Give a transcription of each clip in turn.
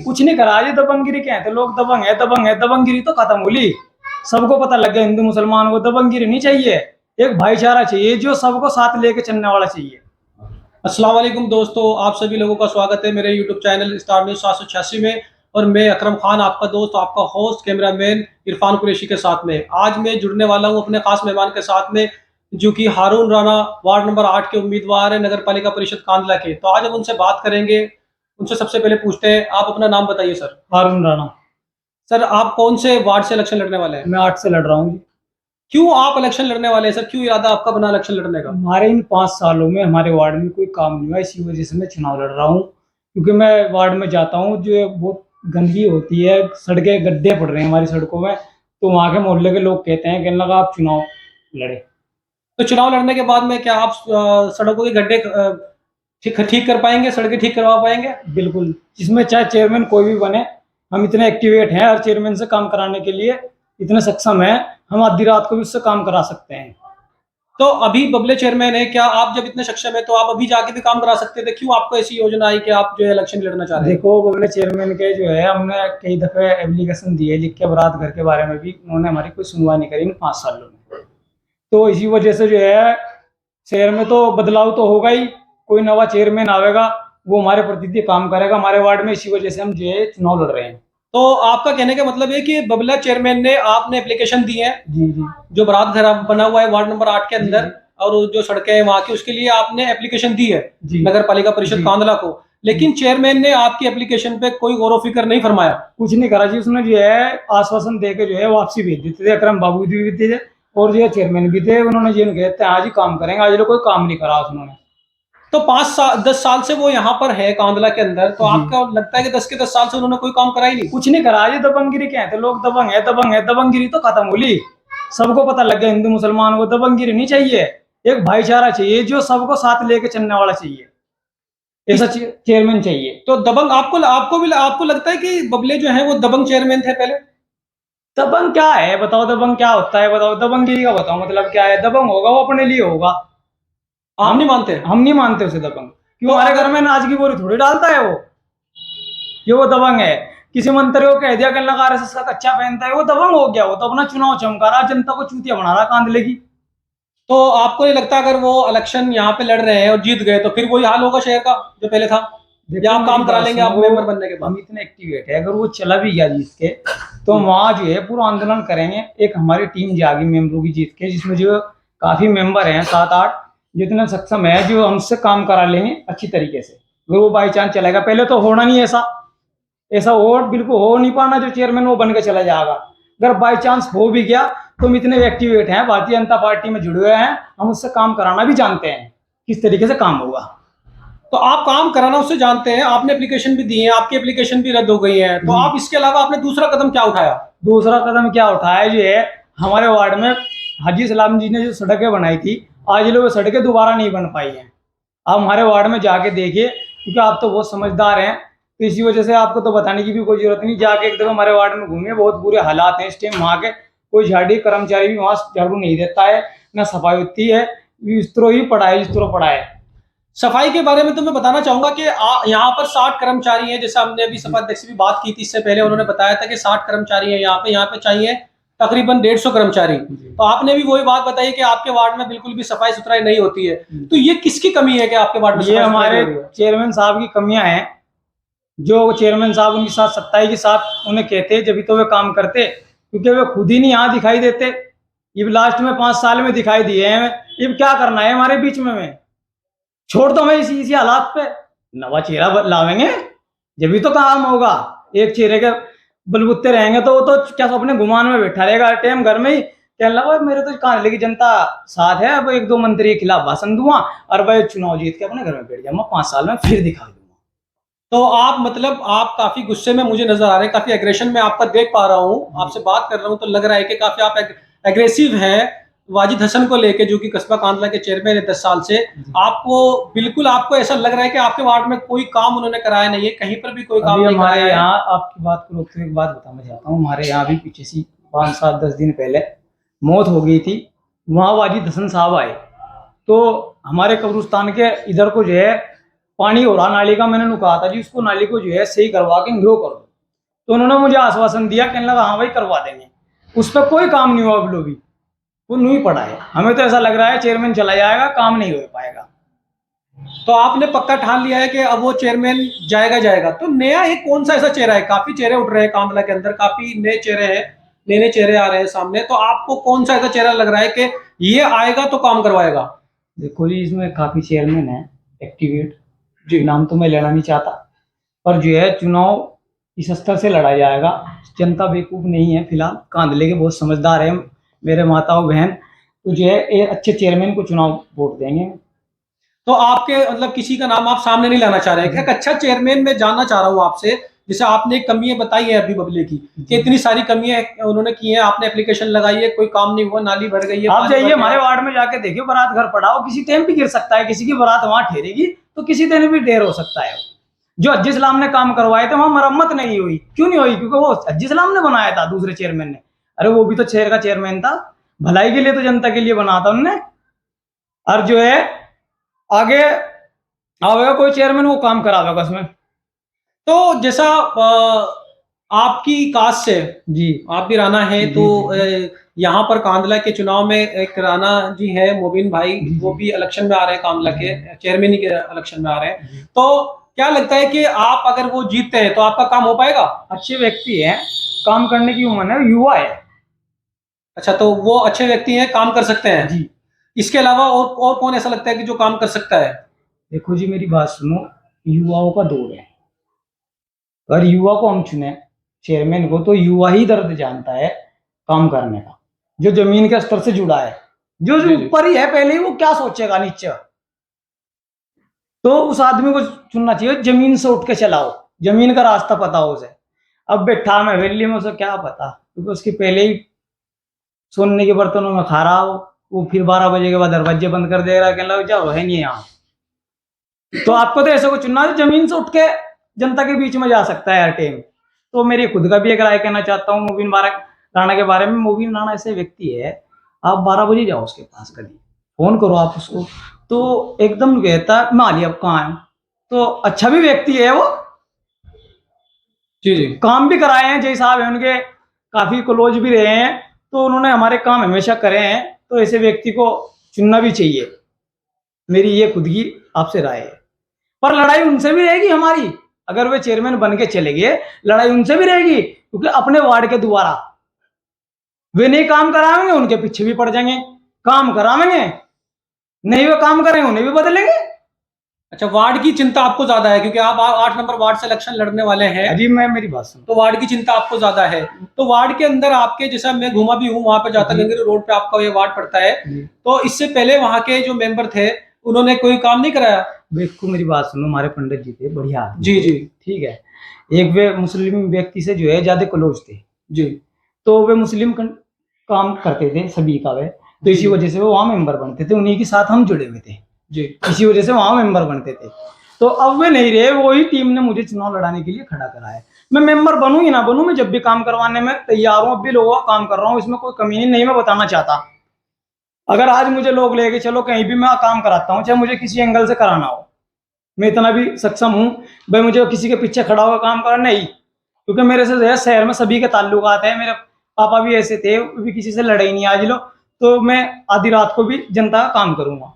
कुछ नहीं करा, ये दबंगगिरी कहते लोग, दबंग है दबंग है, दबंगगिरी तो खत्म होली। सबको पता लग गया हिंदू मुसलमान को दबंगगिरी नहीं चाहिए, एक भाईचारा चाहिए जो सबको साथ लेके चलने वाला चाहिए। अस्सलाम वालेकुम दोस्तों, आप सभी लोगों का स्वागत है मेरे यूट्यूब चैनल स्टार न्यूज़ 786 में। और मैं अकरम खान, आपका दोस्त, आपका होस्ट, कैमरामैन इरफान कुरैशी के साथ में आज मैं जुड़ने वाला हूं अपने खास मेहमान के साथ में, जो कि हारून राणा वार्ड नंबर 8 के उम्मीदवार है नगर पालिका परिषद कांदला के। तो आज हम उनसे बात करेंगे। उनसे सबसे पहले पूछते हैं, आप अपना नाम बताइए सर। हारून राणा। सर, आप कौन से वार्ड से इलेक्शन लड़ने वाले हैं? मैं 8 से लड़ रहा हूँ। क्यों आप इलेक्शन लड़ने वाले हैं सर? क्यों इरादा आपका बना इलेक्शन लड़ने का? हमारे इन 5 सालों में हमारे वार्ड में कोई काम नहीं हुआ, इसी वजह से मैं चुनाव लड़ रहा हूँ। क्योंकि मैं वार्ड में जाता हूँ, जो बहुत गंदगी होती है, सड़कें गड्ढे पड़ रहे हैं हमारी सड़कों में, तो वहाँ के मोहल्ले के लोग कहते हैं, कहने लगा आप चुनाव लड़े। तो चुनाव लड़ने के बाद में क्या आप सड़कों के गड्ढे ठीक ठीक कर पाएंगे, सड़कें ठीक करवा पाएंगे? बिल्कुल, इसमें चाहे चेयरमैन कोई भी बने, हम इतने एक्टिवेट हैं हर चेयरमैन से काम कराने के लिए, इतने सक्षम हैं, हम आधी रात को भी उससे काम करा सकते हैं। तो अभी बबले चेयरमैन है, क्या आप जब इतने सक्षम है तो आप अभी जाके भी काम करा सकते थे? क्यों आपको ऐसी योजना आई कि आप जो है इलेक्शन लड़ना चाह रहे हैं? देखो, बबले चेयरमैन के जो है, हमने कई दफे एप्लीकेशन दिए लिख के, बरात घर के बारे में भी, उन्होंने हमारी कोई सुनवाई नहीं करी इन 5 सालों में। तो इसी वजह से जो है, शहर में तो बदलाव तो होगा ही, कोई नवा चेयरमैन आवेगा, वो हमारे प्रति काम करेगा हमारे वार्ड में, इसी वजह से हम जो है चुनाव लड़ रहे हैं। तो आपका कहने का मतलब है कि बबला चेयरमैन ने आपने एप्लीकेशन दी है, जी जी। जो बारात घर बना हुआ है वार्ड नंबर 8 के अंदर, और जो सड़कें हैं वहां की, उसके लिए आपने एप्लीकेशन दी है नगर पालिका परिषद कांदला को, लेकिन चेयरमैन ने आपकी एप्लीकेशन पे कोई गौर फिक्र नहीं फरमाया? कुछ नहीं करा जी, उसने जो है आश्वासन दे के जो है वापसी भेज देते थे। अकरम बाबू भी थे और जो चेयरमैन भी थे, उन्होंने जो कहते हैं आज ही काम करेंगे, आज लोग कोई काम नहीं करा उन्होंने। तो 10 साल से वो यहाँ पर है कांदला के अंदर, तो आपका लगता है कि 10 के 10 साल से उन्होंने कोई काम करा ही नहीं? कुछ नहीं करा, ये दबंगगिरी कहते लोग, दबंग है दबंग है, दबंगगिरी तो खत्म होली। सबको पता लग गया हिंदू मुसलमान को दबंगगिरी नहीं चाहिए, एक भाईचारा चाहिए जो सबको साथ लेके चलने वाला चाहिए, ऐसा चेयरमैन चाहिए। तो दबंग आपको लगता है कि बबले जो है वो दबंग चेयरमैन थे पहले? दबंग क्या है बताओ, दबंग क्या होता है बताओ, दबंगगिरी का बताओ मतलब क्या है। दबंग होगा वो अपने लिए होगा, आप नहीं मानते? हम नहीं मानते उसे दबंग। क्यों? तो हमारे घर में नाच की बोरी थोड़ी डालता है वो, ये वो दबंग है। किसी मंत्री को कह दिया कि लगा आरएसएस का कच्चा पहनता है, वो दबंग हो गया। वो तो अपना चुनाव चमका रहा, जनता को चूतिया बना रहा कांदले की। तो आपको नहीं लगता अगर वो इलेक्शन यहाँ पे लड़ रहे हैं और जीत गए तो फिर वही हाल होगा शहर का जो पहले था? या आप काम करा लेंगे आप मेंबर बनने के बाद? हम इतने एक्टिवेट है, अगर वो चला भी गया जीत के, तो वहां जो है पूरा आंदोलन करेंगे। एक हमारी टीम जागी मेंबरों की जीत के, जिसमें जो काफी मेंबर हैं 7-8, जितने सक्षम है, जो हमसे काम करा लेंगे अच्छी तरीके से। अगर वो बाई चांस चलेगा, पहले तो होना नहीं ऐसा, ऐसा वोट बिल्कुल हो नहीं पाना जो चेयरमैन वो बन के चला जाएगा। अगर बाई चांस हो भी गया तो हम इतने एक्टिवेट हैं, भारतीय जनता पार्टी में जुड़े हुए हैं, हम उससे काम कराना भी जानते हैं किस तरीके से काम होगा। तो आप काम कराना उससे जानते हैं, आपने एप्लीकेशन भी दी है, आपकी एप्लीकेशन भी रद्द हो गई है, तो आप इसके अलावा आपने दूसरा कदम क्या उठाया? दूसरा कदम क्या उठाया जो है, हमारे वार्ड में हाजी सलाम जी ने जो सड़कें बनाई थी, आज लोग सड़कें दोबारा नहीं बन पाई हैं। आप हमारे वार्ड में जाके देखिए, क्योंकि आप तो बहुत समझदार हैं, तो इसी वजह से आपको तो बताने की भी कोई जरूरत नहीं। जाके एक दफा हमारे वार्ड में घूमिए, बहुत बुरे हालात हैं इस टाइम वहाँ के। कोई झाड़ी कर्मचारी भी वहाँ झाड़ू नहीं देता है, न सफाई होती है, इस तरह ही पड़ा है, इस तरह पड़ा है। सफाई के बारे में तो मैं बताना चाहूंगा कि यहाँ पर 60 कर्मचारी हैं, जैसे हमने अभी सभा अध्यक्ष से भी बात की थी इससे पहले, उन्होंने बताया था कि 60 कर्मचारी हैं यहाँ पे चाहिए तकरीबन 150 कर्मचारी। तो आपने भी वही बात बताई कि आपके वार्ड में बिल्कुल भी सफाई सुथराई नहीं होती है, तो ये किसकी कमी है कि आपके वार्ड में? ये हमारे चेयरमैन साहब की कमियां हैं, जो चेयरमैन साहब उनके साथ सत्ताई के साथ उन्हें कहते जब तो वे काम करते, क्योंकि वे खुद ही नहीं यहाँ दिखाई देते। ये लास्ट में 5 साल में दिखाई दिए हैं, ये क्या करना है हमारे बीच में छोड़ दो। मैं इसी हालात पे नवा चेहरा लावेंगे जब भी तो काम होगा। एक चेहरे के बलबुत्ते रहेंगे तो वो तो क्या अपने गुमान में बैठा रहेगा हर टाइम घर में ही, कहने लगा मेरे तो कहाँ लेगी जनता साथ है, अब 1-2 मंत्री के खिलाफ भाषण दूंगा और भाई चुनाव जीत के अपने घर में बैठ जाऊंगा, 5 साल में फिर दिखा दूंगा। तो आप मतलब आप काफी गुस्से में मुझे नजर आ रहे हैं, काफी एग्रेशन में आपका देख पा रहा हूँ, आपसे बात कर रहा हूँ तो लग रहा है कि काफी आप एग्रेसिव हैं वाजिद हसन को लेके, जो कि कस्बा कांदला के चेयरमैन है 10 साल से। आपको बिल्कुल आपको ऐसा लग रहा है कि आपके वार्ड में कोई काम उन्होंने कराया नहीं है, कहीं पर भी कोई काम नहीं कराया है? हमारे यहाँ आपकी बात को रोकते हुए एक बात बताना चाहता हूँ, हमारे यहाँ भी पीछे से 5-7-10 दिन पहले मौत हो गई थी, वहाँ वाजिद हसन साहब आए, तो हमारे कब्रिस्तान के इधर को जो है पानी हो रहा नाली का, मैंने उनको कहा था जी उसको नाली को जो है सही करवा के ग्रो कर दो। तो उन्होंने मुझे आश्वासन दिया, कहने लगा हाँ भाई करवा देंगे। उस पर कोई काम नहीं हुआ अब भी, वो नहीं पड़ा है। हमें तो ऐसा लग रहा है चेयरमैन चला जाएगा, काम नहीं हो पाएगा। तो आपने पक्का ठान लिया है कि अब वो चेयरमैन जाएगा। तो नया एक कौन सा ऐसा चेहरा है, काफी चेहरे उठ रहे हैं कांधला के अंदर, काफी नए चेहरे हैं, नए चेहरे आ रहे हैं सामने, तो आपको कौन सा ऐसा चेहरा लग रहा है कि ये आएगा तो काम करवाएगा? देखो जी, इसमें काफी चेयरमैन है एक्टिवेट जी। नाम तो मैं लेना नहीं चाहता, पर जो है चुनाव इस स्तर से लड़ा जाएगा। जनता बेवकूफ नहीं है, फिलहाल कांधले के बहुत समझदार है मेरे माता और बहन, तो जो है एक अच्छे चेयरमैन को चुनाव वोट देंगे। तो आपके मतलब किसी का नाम आप सामने नहीं लाना चाह रहे हैं? एक अच्छा चेयरमैन मैं जानना चाह रहा हूँ आपसे, जैसे आपने कमियां बताई है अभी बबले की, कि इतनी सारी कमियां उन्होंने की हैं, आपने एप्लीकेशन लगाई है, कोई काम नहीं हुआ, नाली भर गई है, आप पानी जाइए भर गया हमारे है। वार्ड में जाके देखिए, बारात घर पड़ा हो, किसी टाइम भी गिर सकता है, किसी की बारात वहां ठहरेगी तो किसी दिन भी देर हो सकता है। जो हज्जी इस्लाम ने काम करवाए थे वहां मरम्मत नहीं हुई, क्यों नहीं हुई? क्योंकि वो हज्जी इस्लाम ने बनाया था, दूसरे चेयरमैन ने। अरे वो भी तो शहर का चेयरमैन था, भलाई के लिए तो जनता के लिए बना था उनने। और जो है आगे आवेगा कोई चेयरमैन, वो काम करावेगा उसमें। तो जैसा आपकी कास्ट से, जी आप भी राणा है, जी तो जी यहाँ पर कांधला के चुनाव में एक राणा जी है मोबिन भाई, जी वो भी इलेक्शन में आ रहे हैं, कांधला के चेयरमैन के इलेक्शन में आ रहे हैं। जी। तो क्या लगता है कि आप अगर वो जीतते हैं तो आपका काम हो पाएगा? अच्छे व्यक्ति है, काम करने की उम्र है, युवा है। अच्छा, तो वो अच्छे व्यक्ति हैं, काम कर सकते हैं। जी इसके अलावा और कौन ऐसा लगता है कि जो काम कर सकता है? देखो जी, मेरी बात सुनो, युवाओं का दौर है। अगर युवा को हम चुने चेयरमैन को, तो युवा ही दर्द जानता है काम करने का, जो जमीन के स्तर से जुड़ा है, जो जी जी। ऊपर ही है पहले ही, वो क्या सोचेगा नीचे? तो उस आदमी को चुनना चाहिए, जमीन से उठ के चलाओ, जमीन का रास्ता पता हो उसे। अब बैठा मैं हवेली में, उसे क्या पता, क्योंकि उसकी पहले ही सोने के बर्तनों में खा रहा हो, वो फिर 12 बजे के बाद दरवाजे बंद कर देगा, कहने लगा जाओ है नहीं यहाँ। तो आपको तो ऐसे को चुनना है जमीन से उठ के जनता के बीच में जा सकता है हर टाइम। तो मेरी खुद का भी एक राय कहना चाहता हूँ मुबीन राणा के बारे में। मुबीन राणा ऐसे व्यक्ति है, आप 12 बजे जाओ उसके पास, कभी फोन करो आप उसको, तो एकदम कहता है माली अब कहाँ है। तो अच्छा भी व्यक्ति है वो, जी जी। काम भी कराए हैं, जय साहब है उनके, काफी क्लोज भी रहे हैं, तो उन्होंने हमारे काम हमेशा करे हैं। तो ऐसे व्यक्ति को चुनना भी चाहिए, मेरी ये खुद की आपसे राय है। पर लड़ाई उनसे भी रहेगी हमारी, अगर वे चेयरमैन बन के चले गए, लड़ाई उनसे भी रहेगी, क्योंकि अपने वार्ड के द्वारा वे नहीं काम कराएंगे, उनके पीछे भी पड़ जाएंगे। काम कराएंगे, नहीं वे काम करेंगे, उन्हें भी बदलेंगे। अच्छा, वार्ड की चिंता आपको ज्यादा है क्योंकि आप 8 नंबर वार्ड से इलेक्शन लड़ने वाले हैं, अजी मैं मेरी बात सुनो। तो वार्ड की चिंता आपको ज्यादा है। तो वार्ड के अंदर आपके, जैसा मैं घूमा भी हूँ वहां पर, जाता जी। गंगेरी रोड पे आपका ये वार्ड पड़ता है, जी। तो इससे पहले वहां के जो मेंबर थे उन्होंने कोई काम नहीं कराया? देखो मेरी बात सुनो, हमारे पंडित जी थे बढ़िया आदमी जी थे, जी ठीक है। एक वे मुस्लिम व्यक्ति से जो है ज्यादा क्लोज थे, जी तो वे मुस्लिम काम करते थे सभी का वे, तो जी इसी जी वजह से वो वहां मेंबर बनते थे, उन्हीं के साथ हम जुड़े हुए थे, जी। इसी वजह से वहां मेंबर बनते थे। तो अब वे नहीं रहे, वही टीम ने मुझे चुनाव लड़ाने के लिए खड़ा करा है। मैं मेंबर बनूं या ना बनूं, मैं जब भी काम करवाने में तैयार हूं, अब भी लोगों का काम कर रहा हूं, इसमें कोई कमी नहीं मैं बताना चाहता। अगर आज मुझे लोग लेके चलो कहीं भी, मैं काम कराता हूँ, चाहे मुझे किसी एंगल से कराना हो, मैं इतना भी सक्षम हूँ। भाई मुझे किसी के पीछे खड़ा होकर काम करना नहीं, क्योंकि मेरे से जो है शहर में सभी के ताल्लुकात है, मेरे पापा भी ऐसे थे, वो भी किसी से लड़े ही नहीं आज लो, तो मैं आधी रात को भी जनता का काम करूंगा।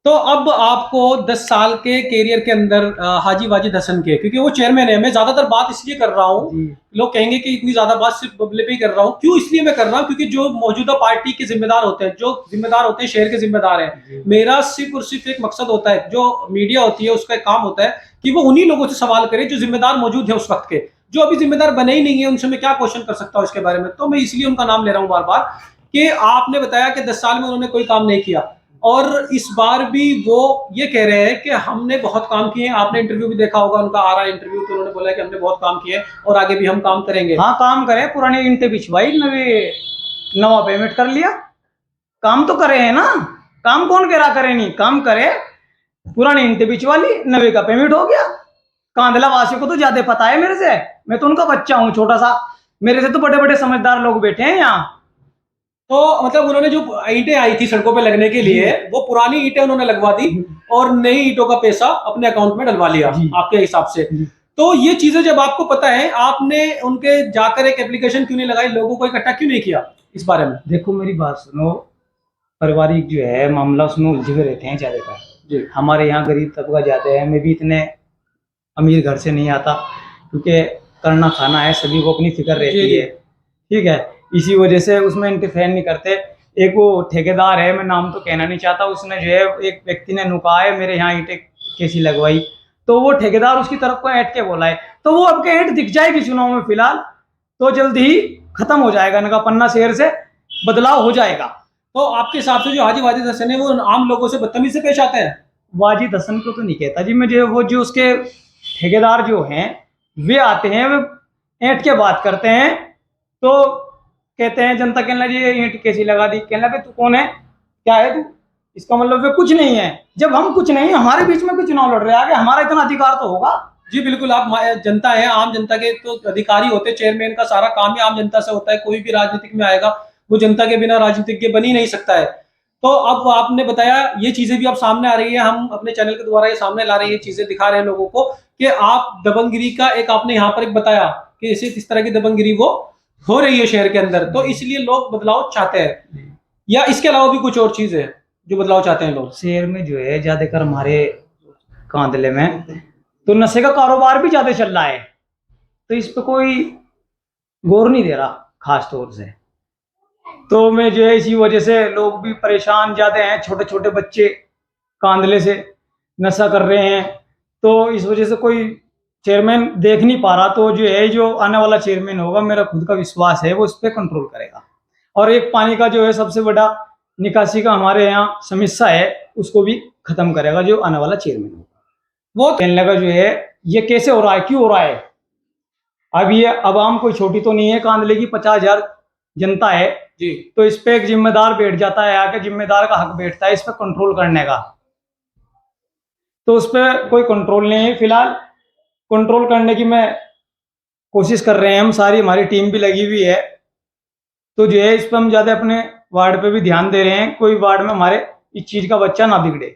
तो अब आपको 10 साल के कैरियर के अंदर हाजी वाजिद हसन के, क्योंकि वो चेयरमैन है, मैं ज्यादातर बात इसलिए कर रहा हूँ, जी लोग कहेंगे कि इतनी ज्यादा बात सिर्फ बबले पे ही कर रहा हूँ, क्यों इसलिए मैं कर रहा हूँ क्योंकि जो मौजूदा पार्टी के जिम्मेदार होते हैं, जो जिम्मेदार होते हैं शहर के जिम्मेदार हैं, जी मेरा सिर्फ और सिर्फ एक मकसद होता है, जो मीडिया होती है उसका एक काम होता है कि वो उन्हीं लोगों से सवाल करे जो जिम्मेदार मौजूद है उस वक्त के, जो अभी जिम्मेदार बने ही नहीं है उनसे मैं क्या क्वेश्चन कर सकता हूँ इसके बारे में। तो मैं इसलिए उनका नाम ले रहा हूँ बार बार, कि आपने बताया कि 10 साल में उन्होंने कोई काम नहीं किया, और इस बार भी वो ये कह रहे हैं कि हमने बहुत काम किए हैं। आपने इंटरव्यू भी देखा होगा उनका, आ रहा है इंटरव्यू, तो उन्होंने बोला कि हमने बहुत काम किए और आगे भी हम काम करेंगे। हाँ काम करे, पुरानी ईंटें बिछवाई, नवे नवा पेमेंट कर लिया, काम तो करे है ना। काम कौन कह रहा करे नहीं, काम करे, पुरानी ईंटें बिछवा ली, नवे का पेमेंट हो गया। कांधला वासियों को तो ज्यादा पता है मेरे से, मैं तो उनका बच्चा हूँ छोटा सा, मेरे से तो बड़े बड़े समझदार लोग बैठे हैं यहाँ। तो मतलब उन्होंने जो ईंटें आई थी सड़कों पे लगने के लिए, वो पुरानी ईंटें उन्होंने लगवा दी और नई ईंटों का पैसा अपने अकाउंट में डलवा लिया जी। आपके हिसाब से। तो ये चीजें जब आपको पता है, आपने उनके जाकर एक एप्लीकेशन क्यों नहीं लगाई, लोगों को इकट्ठा क्यों नहीं किया इस बारे में? देखो मेरी बात सुनो, पारिवारिक जो है मामला उसमें उलझे हुए रहते हैं ज्यादातर जी हमारे यहाँ। गरीब तबका ज्यादा है, मैं भी इतने अमीर घर से नहीं आता, क्योंकि करना खाना है, सभी को अपनी फिक्र जी रहती जी है। ठीक है, इसी वजह से उसमें इंटरफेयर नहीं करते। एक वो ठेकेदार है, मैं नाम तो कहना नहीं चाहता, उसने जो है एक व्यक्ति ने नुकाहा है मेरे यहाँ ईंटें कैसी लगवाई, तो वो ठेकेदार उसकी तरफ को ऐंठ के बोला है, तो वो अब के ऐंठ दिख जाएगी चुनाव में फिलहाल, तो जल्दी ही खत्म हो जाएगा इनका पन्ना शेर से, बदलाव हो जाएगा। तो आपके हिसाब से जो हाजी वाजिद हसन है वो आम लोगों से बदतमीजी से पेश आते हैं? वाजिद हसन को तो नहीं कहता जी मैं, जो वो जो उसके ठेकेदार जो हैं वे आते हैं, वे ऐंठ के बात करते हैं, तो कहते हैं जनता कहने लगी ये ईंट कैसी लगा दी, कहने लगे तू कौन है, क्या है तू, इसका मतलब वे कुछ नहीं है। जब हम कुछ नहीं, हमारे बीच में कोई चुनाव लड़ रहे हैं, आगे हमारा इतना अधिकार तो होगा। जी बिल्कुल, आप जनता है, आम जनता के तो अधिकारी होते, चेयरमैन का सारा काम ही आम जनता से होता है। कोई भी राजनीतिक में आएगा वो जनता के बिना राजनीतिज्ञ बन ही नहीं सकता है। तो अब आपने बताया ये चीजें भी अब सामने आ रही है, हम अपने चैनल के द्वारा ये सामने ला रहे हैं, ये चीजें दिखा रहे हैं लोगों को कि आप दबंगगिरी का एक आपने यहाँ पर एक बताया कि इस तरह की दबंगगिरी वो हो रही है शहर के अंदर, तो इसलिए लोग बदलाव चाहते हैं, या इसके अलावा भी कुछ और चीज है जो बदलाव चाहते हैं लोग? शहर में जो है ज्यादातर हमारे कांदले में तो नशे का कारोबार भी ज्यादा चल रहा है, तो इस पे कोई गौर नहीं दे रहा खास तौर से। तो मैं जो है इसी वजह से लोग भी परेशान ज्यादा हैं, छोटे छोटे बच्चे कांदले से नशा कर रहे हैं, तो इस वजह से कोई चेयरमैन देख नहीं पा रहा। तो जो है जो आने वाला चेयरमैन होगा, मेरा खुद का विश्वास है वो इस पर कंट्रोल करेगा, और एक पानी का जो है सबसे बड़ा निकासी का हमारे यहाँ समस्या है उसको भी खत्म करेगा जो आने वाला चेयरमैन होगा। वो कहने लगा जो है ये कैसे हो रहा है, क्यों हो रहा है, अब ये आवाम कोई छोटी तो नहीं है, कांदले की 50,000 जनता है जी तो इस पे एक जिम्मेदार बैठ जाता है, आके जिम्मेदार का हक बैठता है इस पे कंट्रोल करने का, तो उस पर कोई कंट्रोल नहीं है। फिलहाल कंट्रोल करने की मैं कोशिश कर रहे हैं, हम सारी हमारी टीम भी लगी हुई है, तो जो है इस पर हम ज्यादा अपने वार्ड पे भी ध्यान दे रहे हैं, कोई वार्ड में हमारे इस चीज का बच्चा ना बिगड़े।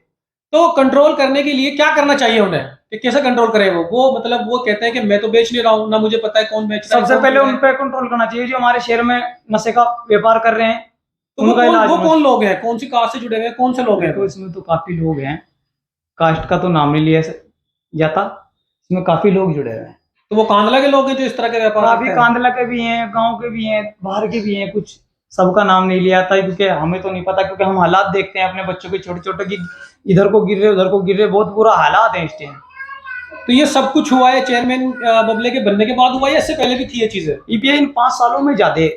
तो कंट्रोल करने के लिए क्या करना चाहिए उन्हें, कि कैसे कंट्रोल करें? वो मतलब वो कहते हैं कि मैं तो बेच नहीं रहा हूँ, ना मुझे पता है कौन बेच रहा है। सबसे पहले उन पे कंट्रोल करना चाहिए जो हमारे शहर में नशे का व्यापार कर रहे हैं, तो उनका इलाज वो कौन लोग हैं, कौन सी कास्ट से जुड़े हुए हैं, कौन से लोग हैं? तो इसमें तो काफी लोग हैं, कास्ट का तो नाम नहीं लिया जाता, इसमें काफी लोग जुड़े हुए हैं। तो वो कांदला के लोग हैं जो इस तरह के व्यापार काफी करते हैं? कांदला के भी हैं, गांव के भी हैं, बाहर के भी हैं, कुछ सबका नाम नहीं लिया था क्योंकि हमें तो नहीं पता, क्योंकि हम हालात देखते हैं अपने बच्चों के छोटे छोटे की इधर को गिर रहे उधर को गिर रहे, बहुत बुरा हालात है इस टाइम। तो ये सब कुछ हुआ है चेयरमैन बबले के बनने के बाद हुआ है, इससे पहले भी थी ये चीजें? ईपीआई इन 5 सालों में ज्यादा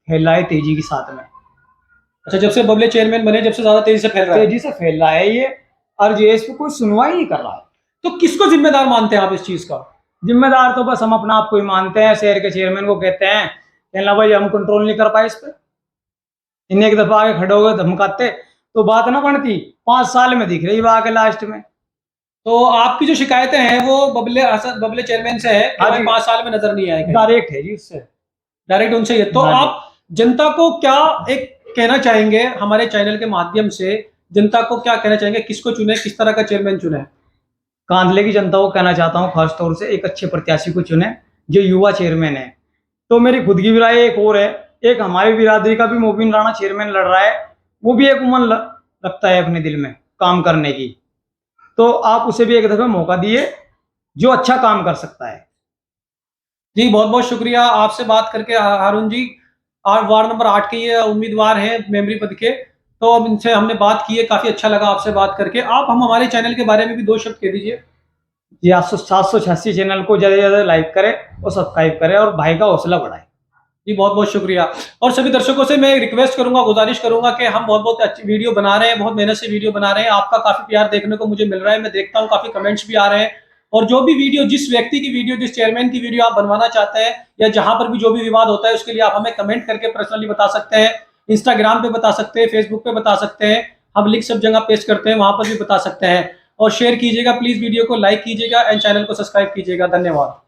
फैला है तेजी के साथ में। अच्छा, जब से बबले चेयरमैन बने जब से ज्यादा तेजी से फैल रहा है? तेजी से फैल रहा है ये, और जो है इस पर कोई सुनवाई नहीं कर रहा है। तो किसको जिम्मेदार मानते हैं आप इस चीज का? जिम्मेदार तो बस हम अपना आप को ही मानते हैं, शहर के चेयरमैन को कहते हैं, कहना भाई हम कंट्रोल नहीं कर पाए इस पर, इन्हें एक दफा आगे खड़े हो गए धमकाते तो बात ना बनती, 5 साल में दिख रही आगे लास्ट में। तो आपकी जो शिकायतें हैं वो बबले चेयरमैन से है कि हाँ भाई जी। 5 साल में नजर नहीं आएगा? डायरेक्ट है जी उससे, डायरेक्ट उनसे ही है। तो हाँ जी। आप जनता को क्या एक कहना चाहेंगे, हमारे चैनल के माध्यम से जनता को क्या कहना चाहेंगे, किसको चुने, किस तरह का चेयरमैन चुने? कांदले की जनता को कहना चाहता हूँ खास तौर से एक अच्छे प्रत्याशी को चुने जो युवा चेयरमैन है। तो मेरी खुद की भी राय एक और है, एक हमारी बिरादरी का भी मोबिन राणा चेयरमैन लड़ रहा है, वो भी एक उमंग रखता है अपने दिल में काम करने की, तो आप उसे भी एक दफे मौका दिए जो अच्छा काम कर सकता है। जी बहुत बहुत शुक्रिया आपसे बात करके हारून जी। वार्ड नंबर 8 के ये उम्मीदवार हैं मेमरी पद के, तो अब इनसे हमने बात की है, काफी अच्छा लगा आपसे बात करके। आप हम हमारे चैनल के बारे में भी 2 शब्द कह दीजिए। जी 786 चैनल को ज्यादा से ज्यादा लाइक करें और सब्सक्राइब करें और भाई का हौसला बढ़ाएं। जी बहुत बहुत शुक्रिया। और सभी दर्शकों से मैं रिक्वेस्ट करूंगा, गुजारिश करूंगा कि हम बहुत बहुत अच्छी वीडियो बना रहे हैं, बहुत मेहनत से वीडियो बना रहे हैं, आपका काफी प्यार देखने को मुझे मिल रहा है, मैं देखता हूँ काफी कमेंट्स भी आ रहे हैं। और जो भी वीडियो, जिस व्यक्ति की वीडियो, जिस चेयरमैन की वीडियो आप बनवाना चाहते हैं, या जहां पर भी जो भी विवाद होता है, उसके लिए आप हमें कमेंट करके पर्सनली बता सकते हैं, इंस्टाग्राम पे बता सकते हैं, फेसबुक पे बता सकते हैं, हम लिंक सब जगह पेस्ट करते हैं, वहां पर भी बता सकते हैं। और शेयर कीजिएगा प्लीज, वीडियो को लाइक कीजिएगा एंड चैनल को सब्सक्राइब कीजिएगा। धन्यवाद।